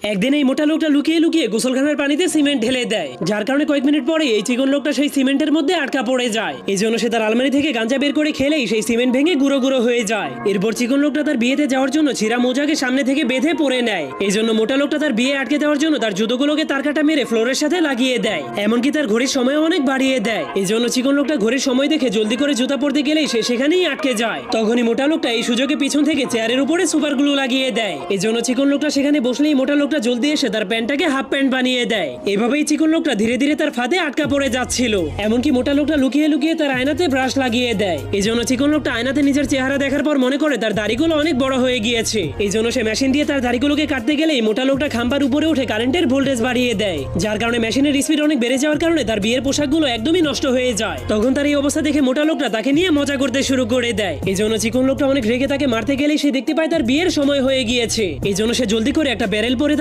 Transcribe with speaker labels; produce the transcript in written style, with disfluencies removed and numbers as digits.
Speaker 1: একদিন এই মোটা লোকটা লুকিয়ে লুকিয়ে গোসলখানার পানিতে সিমেন্ট ঢেলে দেয়, যার কারণে কয়েক মিনিট পরে এই চিকন লোকটা সেই সিমেন্টের মধ্যে আটকা পড়ে যায়। এই জন্য সে তার আলমারি থেকে গাঁজা বের করে খেলেই সেই সিমেন্ট ভেঙে গুঁড়ো গুঁড়ো হয়ে যায়। এরপর চিকন লোকটা তার বিয়েতে যাওয়ার জন্য ছিঁড়া মোজাকে সামনে থেকে বেঁধে পরে নেয়। এই জন্য মোটা লোকটা তার বিয়ে আটকে দেওয়ার জন্য তার জুতোগুলোকে তার কাটা মেরে ফ্লোরের সাথে লাগিয়ে দেয়, এমনকি তার ঘড়ির সময় অনেক বাড়িয়ে দেয়। এই জন্য চিকন লোকটা ঘড়ির সময় দেখে জলদি করে জুতা পরতে গেলেই সে সেখানেই আটকে যায়। তখনই মোটা লোকটা এই সুযোগে পিছন থেকে চেয়ারের উপরে সুপার গ্লু লাগিয়ে দেয়। এই জন্য চিকন লোকটা সেখানে বসলেই মোটা লোকটা জলদি এসে তার প্যান্টটাকে হাফ প্যান্ট বানিয়ে দেয়। এভাবেই চিকন লোকটা ধীরে ধীরে তার ফাঁদে আটকা পড়ে যাচ্ছিল। এমনকি মোটা লোকটা লুকিয়ে লুকিয়ে তার আয়নাতে ব্রাশ লাগিয়ে দেয়। এই জন্য চিকন লোকটা আয়নাতে নিজের চেহারা দেখার পর মনে করে তার দাড়িগুলো অনেক বড় হয়ে গিয়েছে। এই জন্য সে মেশিন দিয়ে তার দাড়িগুলোকে কাটতে গেলেই মোটা লোকটা খাম্বার উপরে উঠে কারেন্টের ভোল্টেজ বাড়িয়ে দেয়, যার কারণে মেশিনের স্পিড অনেক বেড়ে যাওয়ার কারণে তার বিয়ের পোশাকগুলো একদমই নষ্ট হয়ে যায়। তখন তার এই অবস্থা দেখে মোটা লোকটা তাকে নিয়ে মজা করতে শুরু করে দেয়। এই জন্য চিকন লোকটা অনেক রেগে তাকে মারতে গেলেই সে দেখতে পায় তার বিয়ের সময় হয়ে গিয়েছে। এই জন্য সে জলদি করে একটা ব্যারেল পরে